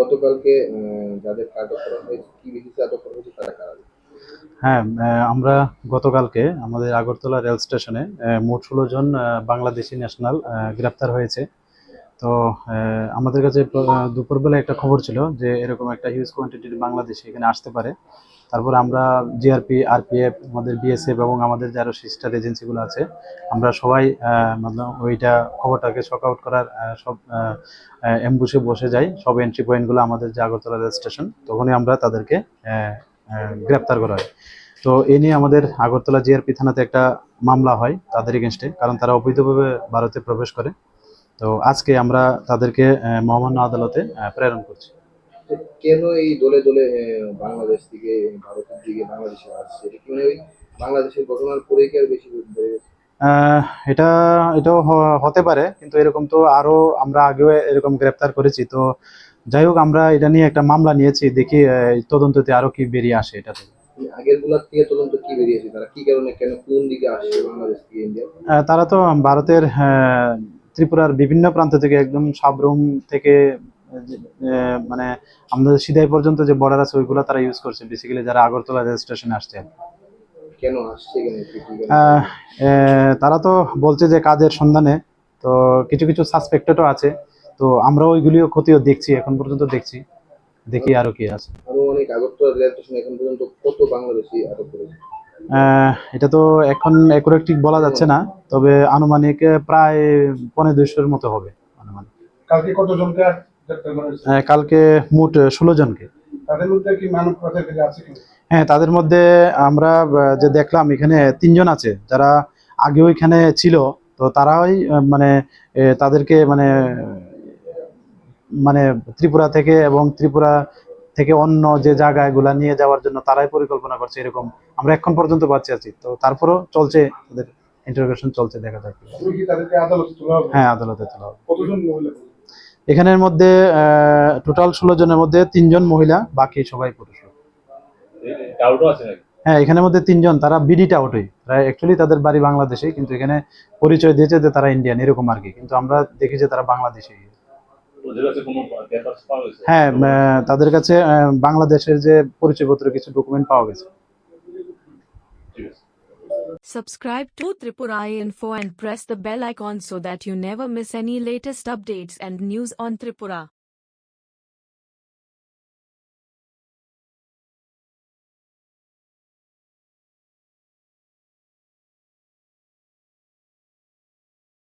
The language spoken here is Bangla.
গতকালকে যাদেরকে আটক করা হয়েছে, কি ভিত্তিতে আটক করা হয়েছে তারা কারা? হ্যাঁ, আমরা গতকালকে আমাদের আগরতলা রেল স্টেশনে মোট 16 জন বাংলাদেশি ন্যাশনাল গ্রেপ্তার হয়েছে। তো আমাদের কাছে দুপুরবেলা একটা খবর ছিল যে এরকম একটা হিউজ কোয়ান্টিটির বাংলাদেশি এখানে আসতে পারে। তারপর আমরা জিআরপি, আরপিএফ, আমাদের বিএসএফ এবং আমাদের যে আরও সিস্টার এজেন্সিগুলো আছে, আমরা সবাই মানে ওইটা খবরটাকে শক আউট করার সব অ্যাম্বুশে বসে যাই। সব এন্ট্রি পয়েন্টগুলো আমাদের যে আগরতলা রেল স্টেশন, তখনই আমরা তাদেরকে গ্রেপ্তার করা হয়। তো এ নিয়ে আমাদের আগরতলা জিআরপি থানাতে একটা মামলা হয় তাদের এগেনস্টে, কারণ তারা অবৈধভাবে ভারতে প্রবেশ করে। তো আজকে আমরা তাদেরকে মহামান্য আদালতে প্রেরণ করছি। তো কেন এই দলে দলে বাংলাদেশ থেকে ভারতের দিকে বাংলাদেশে আসছে? এটা কি মানে ওই বাংলাদেশের ঘটনার পরেই কি আর বেশি বেড়ে গেছে? আহ, এটা এটাও হতে পারে, কিন্তু এরকম তো আরো আমরা আগেও এরকম গ্রেপ্তার করেছি। তো যাই হোক, আমরা এটা নিয়ে একটা মামলা নিয়েছি, দেখি তদন্ততে আরো কি বেরিয়ে আসে এটা থেকে। আগের গুলার থেকে তদন্ত কি বেরিয়েছে, তারা কি কারণে কেন কোন দিকে আসছে বাংলাদেশ থেকে ইন্ডিয়া? তারা তো ভারতের ত্রিপুরার বিভিন্ন প্রান্ত থেকে, একদম সাবরুম থেকে মানে আমাদের সিধাই পর্যন্ত যে বর্ডার আছে ওইগুলো তারা ইউজ করছে, বেসিক্যালি যারা আগরতলা রেল স্টেশনে আসছে আর কি। কেন আসছে, কেন কি কি কারণে? আহ, তারা তো বলছে যে কাজের সন্ধানে। তো কিছু কিছু সাসপেক্টেডও আছে। তো আমরা ওইগুলিও ক্ষতিও দেখছি, এখন পর্যন্ত দেখছি, দেখি আরো কি আছে। আরো অনেক আগরতলা রেল স্টেশনে এখন পর্যন্ত কত বাংলাদেশি আটক করেছে? এটা তো এখন একুরেট ঠিক বলা যাচ্ছে না, তবে আনুমানিক প্রায় 1500-র মতো হবে আনুমানিক। কালকে কতজনকে গ্রেপ্তার করা হয়েছে? কালকে মোট 16 জনকে। তাদের মধ্যে কি মানব পাচারকারী আছে কি? হ্যাঁ, তাদের মধ্যে আমরা যে দেখলাম এখানে 3 জন আছে যারা আগেও এখানে ছিল। তো তারাই মানে তাদেরকে মানে মানে ত্রিপুরা থেকে এবং ত্রিপুরা থেকে অন্য যে জায়গাগুলা নিয়ে যাওয়ার জন্য তারাই পরিকল্পনা করছে, এরকম আমরা এখন পর্যন্ত পাচ্ছি আছি। তো তারপরও চলছে, তাদের ইন্টারোগেশন চলছে, দেখা যাক। কি তাদেরকে আদালতে তোলা হবে? হ্যাঁ, আদালতে তোলা হবে। কতজন মহিলা? এখানের মধ্যে টোটাল 16 জনের মধ্যে 3 জন মহিলা, বাকি সবাই পুরুষ। ডাউটও আছে নাকি? হ্যাঁ, এখানের মধ্যে 3 জন তারা বিডিটা আউটই, তারা অ্যাকচুয়ালি তাদের বাড়ি বাংলাদেশে, কিন্তু এখানে পরিচয় দিয়েছে যে তারা ইন্ডিয়ান এরকম আর কি, কিন্তু আমরা দেখি যে তারা বাংলাদেশি। ওদের কাছে কোনো পেপারস পাওয়া গেছে? হ্যাঁ, তাদের কাছে বাংলাদেশের যে পরিচয়পত্র কিছু ডকুমেন্ট পাওয়া গেছে। Subscribe to Tripura Info and press the bell icon so that you never miss any latest updates and news on Tripura.